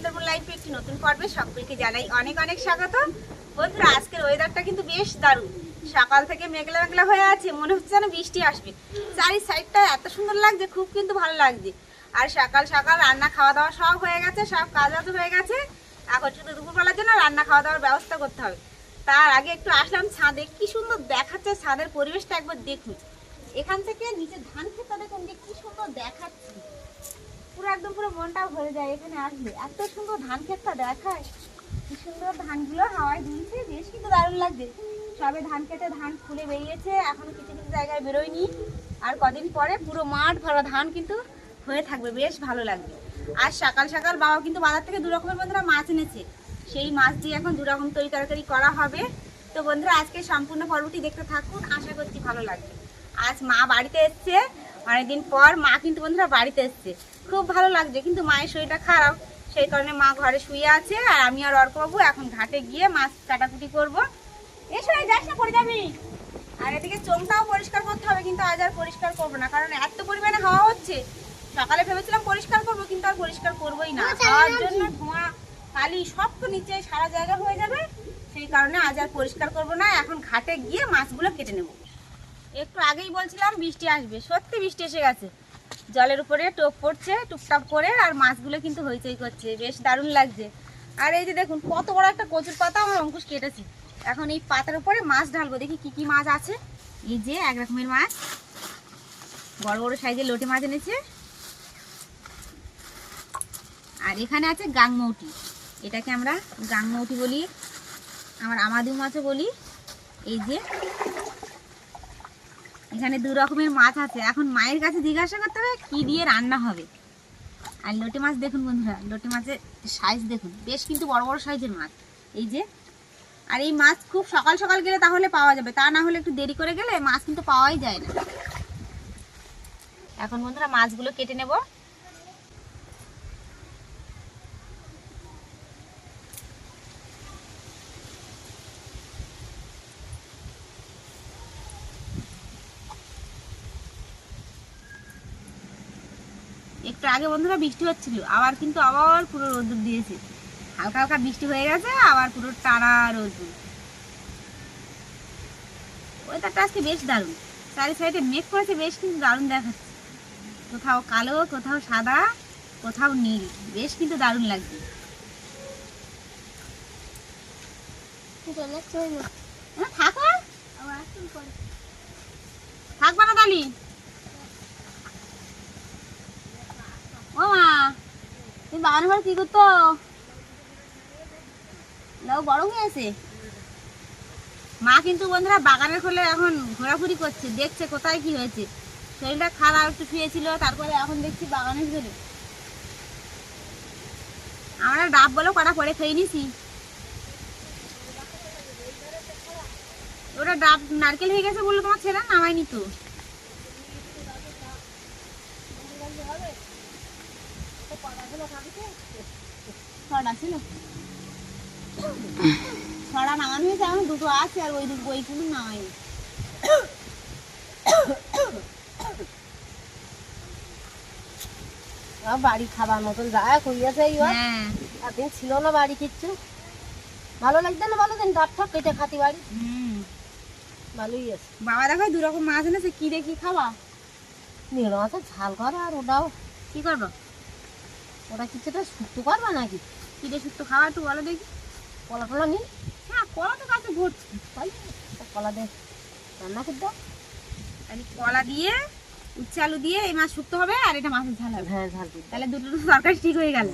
সুন্দরবন লাইফে একটি নতুন পর্বে সকলকে জানাই অনেক অনেক স্বাগত। বন্ধুরা, আজকের ওয়েদারটা কিন্তু বেশ দারুণ। সকাল থেকে মেঘলা মেঘলা হয়ে আছে, মনে হচ্ছে যেন বৃষ্টি আসবে। চারি সাইডটা এত সুন্দর লাগছে, খুব কিন্তু ভালো লাগছে। আর সকাল সকাল রান্না খাওয়া দাওয়া সব হয়ে গেছে, সব কাজ বাজ হয়ে গেছে। এখন শুধু দুপুরবেলার জন্য রান্না খাওয়া দাওয়ার ব্যবস্থা করতে হবে। তার আগে একটু আসলাম ছাদে, কি সুন্দর দেখাচ্ছে ছাদের পরিবেশটা, একবার দেখুন। এখান থেকে নিচে ধান ক্ষেতটা দেখুন যে কি সুন্দর দেখাচ্ছে, পুরো একদম পুরো মনটা ভরে যায় এখানে আসলে। এত সুন্দর ধান ক্ষেতটা দেখায়, কি সুন্দর ধানগুলো হাওয়ায় দুলছে, বেশ কিন্তু দারুণ লাগছে। সবে ধান খেতে ধান ফুলে বেরিয়েছে, এখনো কিছু কিছু জায়গায় বেরোয়নি। আর কদিন পরে পুরো মাঠ ভরা ধান কিন্তু হয়ে থাকবে, বেশ ভালো লাগবে। আর সকাল সকাল বাবা কিন্তু বাজার থেকে 2 রকমের বন্ধুরা মাছ এনেছে, সেই মাছ দিয়ে এখন 2 রকম তরকারি করা হবে। তো বন্ধুরা, আজকে সম্পূর্ণ পর্বটি দেখতে থাকুন, আশা করছি ভালো লাগবে। আজ মা বাড়িতে এসছে, অনেকদিন পর মা কিন্তু বন্ধুরা বাড়িতে এসছে, খুব ভালো লাগছে। কিন্তু মায়ের শরীরটা খারাপ, সেই কারণে মা ঘরে শুয়ে আছে, আর আমি আর অর্কবাবু এখন ঘাটে গিয়ে মাছ কাটাকুটি করবো। এসো, যাস না, পড়ে যাবি। আর এদিকে চোঙটাও পরিষ্কার করতে হবে, কিন্তু আজ আর পরিষ্কার করবো না, কারণ এত পরিমাণে হাওয়া হচ্ছে। সকালে ভেবেছিলাম পরিষ্কার করবো, কিন্তু আর পরিষ্কার করবোই না, হাওয়ার জন্য ধোঁয়া কালি সব তো নিচে সারা জায়গা হয়ে যাবে। সেই কারণে আজ আর পরিষ্কার করবো না, এখন ঘাটে গিয়ে মাছগুলো কেটে নেব। একটু আগেই বলছিলাম বৃষ্টি আসবে, সত্যি বৃষ্টি এসে গেছে। জলের উপরে টোপ পড়ছে টুপটাপ করে, আর মাছগুলো কিন্তু হইচই করছে, বেশ দারুণ লাগছে। আর এই যে দেখুন কত বড় একটা কচুর পাতা আমার অঙ্কুশ কেটেছি। এখন এই পাতার উপরে মাছ ঢালবো, দেখি কি কি মাছ আছে। এই যে এক রকমের মাছ, বড় বড় সাইজের লোটে মাছ এনেছে। আর এখানে আছে গাংমৌটি, এটাকে আমরা গাংমৌটি বলি, আমার আমাদু মাছও বলি। এই যে এখানে 2 রকমের মাছ আছে, এখন মায়ের কাছে জিজ্ঞাসা করতে হবে কি দিয়ে রান্না হবে। আর লোটে মাছ দেখুন বন্ধুরা, লোটে মাছের সাইজ দেখুন, বেশ কিন্তু বড় বড় সাইজের মাছ। এই যে, আর এই মাছ খুব সকাল সকাল গেলে তাহলে পাওয়া যাবে, তা না হলে একটু দেরি করে গেলে মাছ কিন্তু পাওয়াই যায় না। এখন বন্ধুরা মাছগুলো কেটে নেব। একটু আগে বন্ধুরা বৃষ্টি হচ্ছিল, আবার কিন্তু আবার পুরো রোদ্দুর দিয়েছে। হালকা হালকা বৃষ্টি হয়ে গেছে, আবার পুরো টানা রোদ্দুর। ওয়েদারটা আজকে বেশ দারুণ, চারি সাইডে মেঘ করেছে, বেশ কিন্তু দারুণ দেখাচ্ছে। কোথাও কালো, কোথাও সাদা, কোথাও নীল, বেশ কিন্তু দারুণ লাগছে। থাকো, থাকবা না তালি। ও মা, তুমি বাগান ঘর কি করতো? লাউ বড় হয়েছে। মা কিন্তু বন্ধুরা বাগানের খোলে এখন ঘোরাঘুরি করছে, দেখছে কোথায় কি হয়েছে। শরীরটা খারাপ, একটু শুয়েছিল, তারপরে এখন দেখছি বাগানের ভিতরে। আমরা ডাব বলো কটা পরে খেয়ে নিছি। ওটা ডাব নারকেল হয়ে গেছে বললো তোমার ছেলে, নামায়নি তো। ছড়া ছিল, ছড়া নামানো হয়েছে, এখন 2টো আছে, আর ওই দুটো বইগুলো নামায়নি। বাড়ি খাবার মতন জায়গা করিয়াছে। এতদিন ছিল না বাড়ি, কিচ্ছু ভালো লাগছে না, ভালো দিন ডাব ঠাপ কেটে খাতি বাড়ি। ভালোই আছে। বাবা দেখো 2 রকম মাছ এনেছে, কি রে কি খাবা? নিল মাছের ঝাল করা, আর ওটাও কি করবো? ওটা কিছুটা শুক্তো করবা নাকি? কি রে শুক্তো খাওয়া, একটু বলো দেখি। কলা টলা নিন। হ্যাঁ, কলা তো কাছে ভরছি, কলা দিয়ে রান্না করে দাও। তাহলে কলা দিয়ে উচ্ছে আলু দিয়ে এই মাছ শুক্তো হবে, আর এটা মাছের ঝাল হবে। হ্যাঁ, ঝাল দিয়ে। তাহলে দুটো তরকারি ঠিক হয়ে গেল।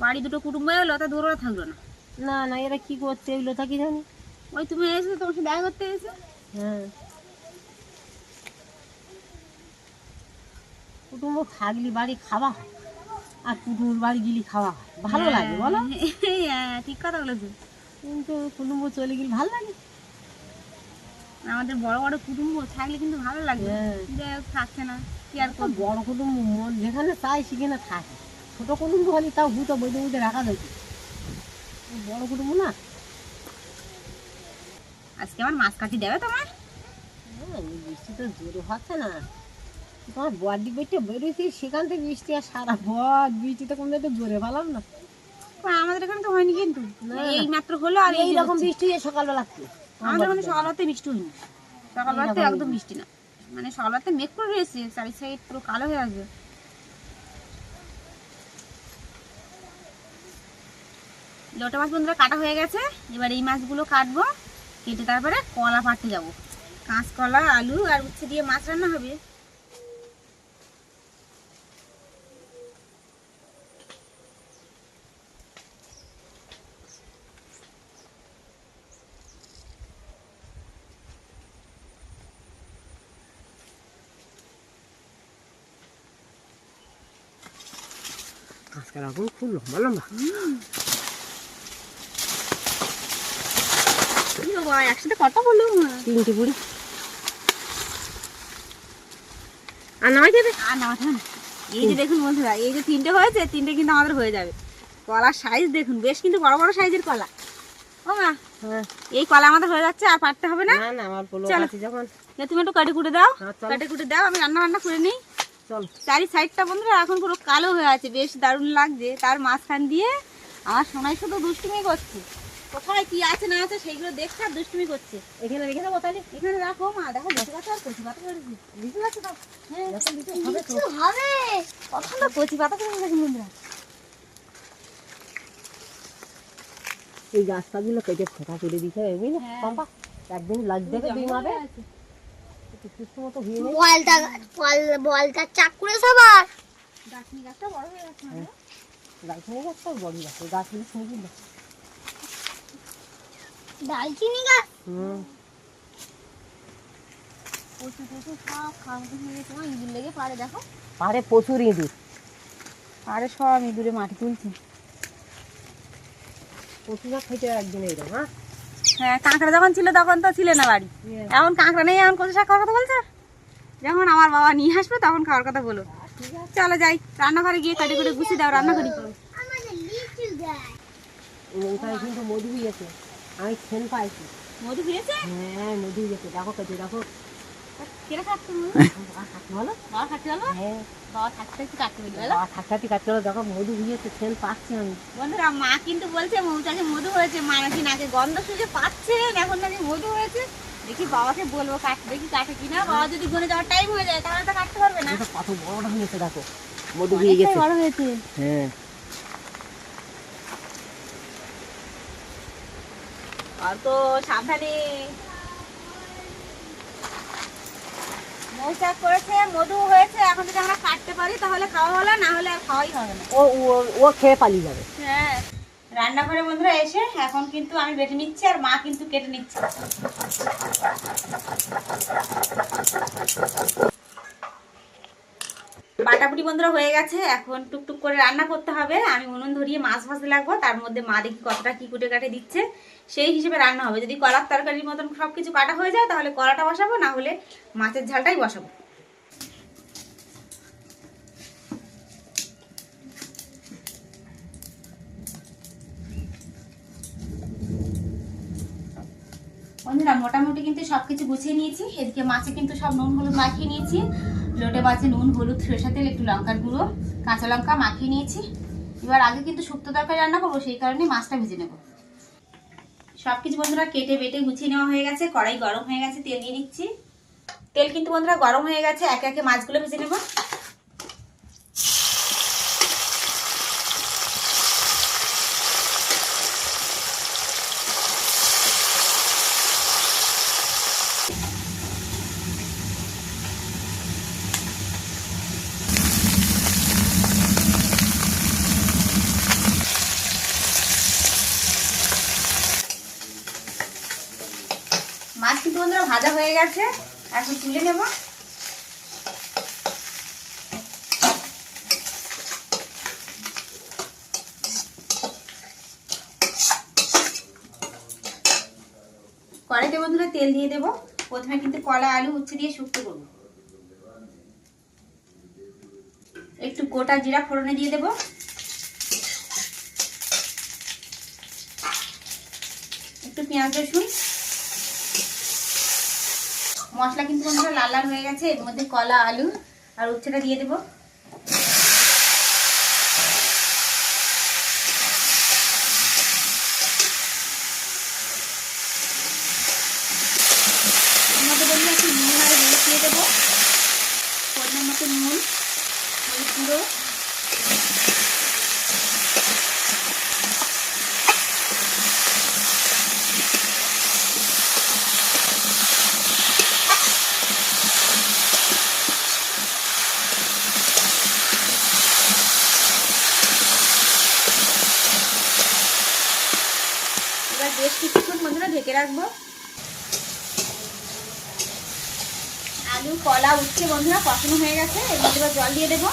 বাড়ি 2টো কুটুম্ব এলো, তা দূরে থাকলো না। না না, এরা কি করছে এগুলো থাকি জানি। ওই তুমি এসে তোমার সাথে দেখা করতে এসে। হ্যাঁ, কুটুম্ব থাকলি বাড়ি খাওয়া হয়, আর কুটুম্বর বাড়ি গেলি খাওয়া হয়, ভালো লাগে বলো? হ্যাঁ, ঠিক কথা বলেছো। কিন্তু কুটুম্ব চলে গেলে ভালো লাগে। আমাদের বড় বড় কুটুম্ব থাকলে কিন্তু ভালো লাগে, থাকছে না, কি আর করবো। বড় কুটুম্ব যেখানে চাই সেখানে থাকে, ছোট কুটুম্ব হলে তাও হুতো বইতে বইতে রাখা যায়। বড় কুটুম্ব না। আজকে আমার মাছ কাটি দেবে তোমার? বৃষ্টি তো জোরে হচ্ছে না, তোমার বডি বইটা বেরোইছি সেখান থেকে বৃষ্টি আর সারা ভর বৃষ্টিতে কোন একটু জোরে পেলাম না। আমাদের এখানে তো হয়নি কিন্তু, এই মাত্র হলো। আর এইরকম বৃষ্টি সকালবেলা আমাদের মানে সকালবেলাতে বৃষ্টি হয়নি, সকালবেলাতে একদম বৃষ্টি না, মানে সকালবেলাতে মেঘ করে রয়েছে, চারি সাইড পুরো কালো হয়ে আসবে। লোটা মাছ বন্ধুরা কাটা হয়ে গেছে, এবার এই মাছগুলো কাটবো, কেটে তারপরে কলা পাড়তে যাবো। কাঁচকলা, আলু আর উচ্ছে দিয়ে মাছ রান্না হবে। আজকাল এখন খুব লম্বা লম্বা। একসাথে কত বললো? 3টে বুড়ি আর নামাই দেবে? আর নামাতে হবে না। এই যে দেখুন বন্ধুরা, এই যে 3টে হয়েছে, 3টে কিন্তু আমাদের হয়ে যাবে। কলার সাইজ দেখুন, বেশ কিন্তু বড় বড় সাইজের কলা। ও মা, এই কলা আমাদের হয়ে যাচ্ছে, আর পারতে হবে না। না না, আমার বলো আছে যখন। তুমি একটু কাটে কুটে দাও, হ্যাঁ, চলো। কাটে কুটে দাও, আমি রান্না করে নিই। চল। চারি সাইডটা বন্ধুরা এখন পুরো কালো হয়ে আছে, বেশ দারুণ লাগছে। তার মাঝখান দিয়ে আমার সোনাই শুধু দুষ্টুমি করছে, কোথায় কি আছে না আছে সেইগুলো দেখছে আর দুষ্টুমি করছে। এখানে রেখে দেবো তাহলে? এখানে রাখো মা, দেখো বসে পাতা আর কচি পাতা করেছি, লিচু আছে তো? হ্যাঁ লিচু হবে, পছন্দ কচি পাতা করে দেখুন বন্ধুরা। এই গাছটাগুলো কেটে ফোঁটা করে দিতে হবে, বুঝলে পম্পা? একদিন লাগবে 2 মাসে। একটু মতো হয়ে নেই। বলটা চাক করে সবার গাছনি গাছটা বড় হয়ে গেছে না? গাছনি গাছটা বড় গাছ, গাছগুলো শুনে দিল। দালচিনি গাছ। কচি কচি সব খাওয়া হয়ে গেছে, আমার ইঁদুর লেগে পারে, দেখো পারে প্রচুর ইঁদুর। পারে সব ইঁদুরে মাটি তুলছে। প্রচুর খেতে একদিন এইরকম। হ্যাঁ হ্যাঁ, কাঁকড়া যখন ছিল তখন তো ছিল না বাড়ি, এখন কাঁকড়া নেই, এখন কচু শাক খাওয়ার কথা বলছে। যখন আমার বাবা নিয়ে আসবে তখন খাওয়ার কথা বলো। চলো যাই রান্নাঘরে গিয়ে কাটে কুটে গুছিয়ে দাও, রান্না করি। আমাদের লিচু গাছ। ওখানে কিন্তু মধু হয়েছে, আমি সেন পাইছি। মধু খেয়েছে? হ্যাঁ মধু হয়েছে, দেখো কেটে দেখো। কেটে খাচ্ছে বলো বাবা, খাচ্ছে বলো। হ্যাঁ, বাবা থাকতে একটু কাটতে বলি বলো। থাকতে কাটতে হলো, দেখো মধু হয়েছে, সেন পাচ্ছি আমি। বন্ধুরা, মা কিন্তু বলছে মৌচাকে মধু হয়েছে, মা নাকি নাকে গন্ধ শুকে পাচ্ছেন, এখন নাকি মধু হয়েছে। দেখি বাবাকে বলবো কাটতে, দেখি কাটে কিনা। বাবা যদি গনে যাওয়ার টাইম হয়ে যায় তাহলে তো কাটতে পারবে না। এটা কত বড়টা হয়েছে দেখো, মধু হয়ে গেছে। বড় হয়েছে। হ্যাঁ আর তো সাবধানে। মৌচাক করেছে, মধু হয়েছে, এখন যদি আমরা কাটতে পারি তাহলে খাওয়া হলো, না হলে আর খাওয়াই হবে না। ও ও খেয়ে পালিয়ে যাবে। হ্যাঁ, রান্নাঘরে বন্ধুরা এসে এখন কিন্তু আমি বেটে নিচ্ছি আর মা কিন্তু কেটে নিচ্ছে। বাটাবুটি বন্ধুরা হয়ে গেছে, এখন টুকটুক করে রান্না করতে হবে। আমি উনুন ধরিয়ে মাছ ভাজতে লাগবো, তার মধ্যে মা দেখি কতটা কি কুটে কাটে দিচ্ছে, সেই হিসেবে রান্না হবে। যদি কলার তরকারির মতন সবকিছু কাটা হয়ে যায় তাহলে কলাটা বসাবো, না হলে মাছের ঝালটাই বসাবো। বন্ধুরা মোটামুটি কিন্তু সবকিছু গুছিয়ে নিয়েছি। এদিকে মাছে কিন্তু সব নুন হলুদ মাখিয়ে নিয়েছি। লোটে মাছে নুন হলুদ সরষের তেল একটু লঙ্কার গুঁড়ো কাঁচা লঙ্কা মাখিয়ে নিয়েছি। এবার আগে কিন্তু শুক্তো তরকারি রান্না করবো, সেই কারণে মাছটা ভেজে নেব। সবকিছু বন্ধুরা কেটে বেটে গুছিয়ে নেওয়া হয়ে গেছে। কড়াই গরম হয়ে গেছে, তেল দিয়ে দিচ্ছি। তেল কিন্তু বন্ধুরা গরম হয়ে গেছে, একে একে মাছগুলো ভেজে নেব। মাছ কিন্তু বন্ধুরা ভাজা হয়ে গেছে, এখন তুলে নেব। কড়াইতে বন্ধুরা তেল দিয়ে দেব। প্রথমে কিন্তু কলা আলু উচ্ছে দিয়ে শুক্তো করব। একটু গোটা জিরা ফোড়নে দিয়ে দেব। একটু পেঁয়াজ রসুন। মশলা কিন্তু বন্ধুরা লাল লাল হয়ে গেছে। এর মধ্যে কলা আলু আর উচ্ছেটা দিয়ে দেবো। বন্ধুরা একটু নুন আর হলুদ দিয়ে দেবো, পরিমাণ মতো নুন, হলুদ গুঁড়ো, এবার বেশ কিছুক্ষণ বন্ধুরা ঢেকে রাখবো। আলু কলা উচ্ছে বন্ধুরা কষানো হয়ে গেছে, এর মধ্যে এবার জল দিয়ে দেবো।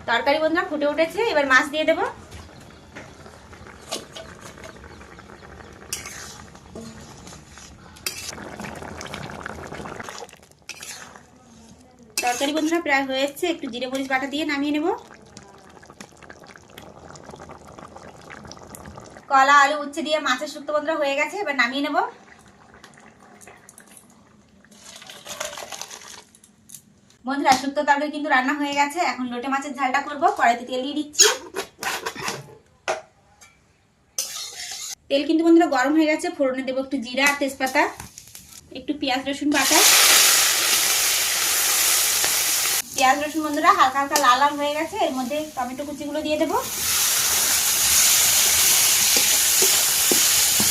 তরকারি বন্ধুরা ফুটে উঠেছে, এবার মাছ দিয়ে দেবো। তরকারি বন্ধুরা প্রায় হয়ে এসেছে, একটু জিরে মরিচ বাটা দিয়ে নামিয়ে নেব। কলা আলু উচ্ছে দিয়ে মাছের শুক্তো বন্ধুরা হয়ে গেছে, এবার নামিয়ে নেব। বন্ধুরা শুক্তো তরকারি কিন্তু রান্না হয়ে গেছে, এখন লোটে মাছের ঝালটা করব। কড়াইতে তেল দিয়ে দিচ্ছি। তেল কিন্তু বন্ধুরা গরম হয়ে গেছে, ফোড়নে দেবো একটু জিরা আর তেজপাতা, একটু পেঁয়াজ রসুন বাটা। পেঁয়াজ রসুন বন্ধুরা হালকা হালকা লাল লাল হয়ে গেছে, এর মধ্যে টমেটো কুচিগুলো দিয়ে দেবো।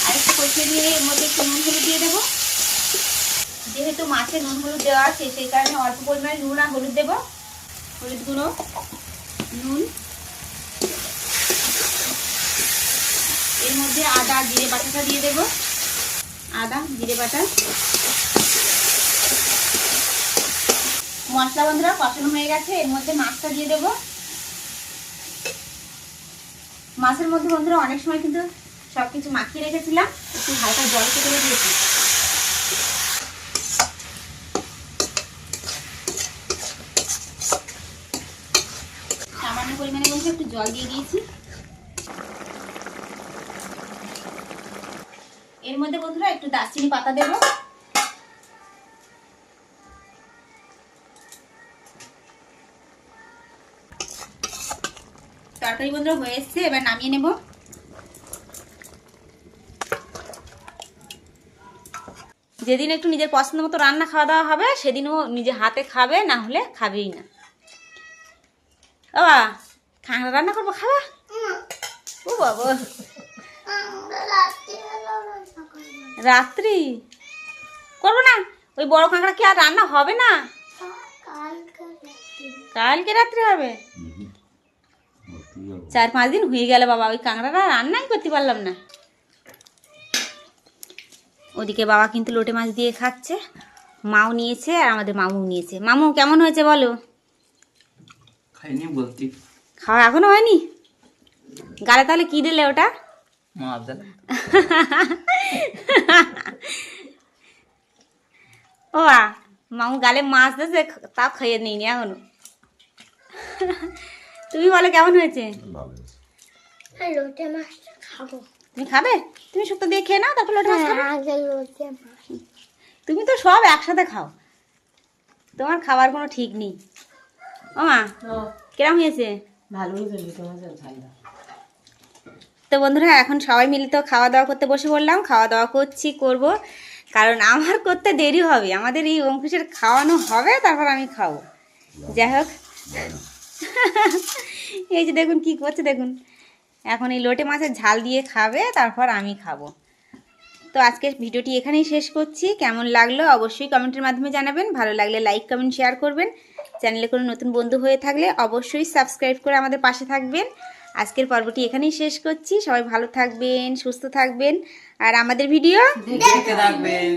আর একটু কষিয়ে দিয়ে এর মধ্যে একটু নুন হলুদ দিয়ে দেবো। যেহেতু মাছে নুন হলুদ দেওয়া আছে সেই কারণে অল্প পরিমাণে নুন আর হলুদ দেবো। হলুদ গুঁড়ো, নুন, এর মধ্যে আদা জিরে বাটাটা দিয়ে দেবো। আদা জিরে বাটা, মশলা বন্ধুরা কষানো হয়ে গেছে, এর মধ্যে মাছটা দিয়ে দেবো। মাছের মধ্যে বন্ধুরা অনেক সময় কিন্তু সবকিছু মাখিয়ে রেখেছিলাম, একটু হালকা জল কেটে দিয়েছি। সামান্য পরিমাণে বন্ধুরা একটু জল দিয়ে দিয়েছি। এর মধ্যে বন্ধুরা একটু দারচিনি পাতা দেবো। তরকারি বন্ধুরা হয়ে এসছে, এবার নামিয়ে নেব। যেদিন একটু নিজের পছন্দ মতো রান্না খাওয়া দাওয়া হবে সেদিনও নিজে হাতে খাবে, না হলে খাবেই না। বাবা খাংড়া রান্না করবো, খাবা? ও বাবা রাত্রি করবো না, ওই বড় কাঁকড়া কি আর রান্না হবে না? কালকে রাত্রে হবে। 4-5 দিন হয়ে গেল বাবা, ওই কাঁকড়াটা রান্নাই করতে পারলাম না। ওদিকে বাবা কিন্তু লোটে মাছ দিয়ে খাচ্ছে, মাও নিয়েছে আর আমাদের মামু নিয়েছে। মামু কেমন হয়েছে বলো? খাইনি বলতি, খাওয়া এখনো হয়নি? গালে তাহলে কি দিলে ওটা? মাছ দিলাম। ও মামু গালে মাছ দিয়েছে, তাও খাইয়ে নিইনি এখনো। তুমি বলো কেমন হয়েছে? লোটে মাছটা খাবো। তুমি খাবে? তুমি শুক্তো দিয়ে খেয়ে নাও, তারপর লোটে মাছ খাবে। আগে লোটে মাছ। তুমি তো সব একসাথে খাও, তোমার খাবার কোনো ঠিক নেই। ও মা কিরম হয়েছে? ভালোই চলবে তোমাদের ঝালটা। তো বন্ধুরা এখন সবাই মিলে তো খাওয়া দাওয়া করতে বসে পড়লাম। খাওয়া দাওয়া করব, কারণ আমার করতে দেরি হবে। আমাদের এই অঙ্কুশের খাওয়ানো হবে, তারপর আমি খাবো। যাই হোক, এই যে দেখুন কি করছে, দেখুন এখন এই লোটে মাছের ঝাল দিয়ে খাবে, তারপর আমি খাবো। তো আজকের ভিডিওটি এখানেই শেষ করছি। কেমন লাগলো অবশ্যই কমেন্টের মাধ্যমে জানাবেন। ভালো লাগলে লাইক কমেন্ট শেয়ার করবেন। চ্যানেলে কোনো নতুন বন্ধু হয়ে থাকলে অবশ্যই সাবস্ক্রাইব করে আমাদের পাশে থাকবেন। আজকের পর্বটি এখানেই শেষ করছি। সবাই ভালো থাকবেন, সুস্থ থাকবেন, আর আমাদের ভিডিও দেখতে থাকবেন।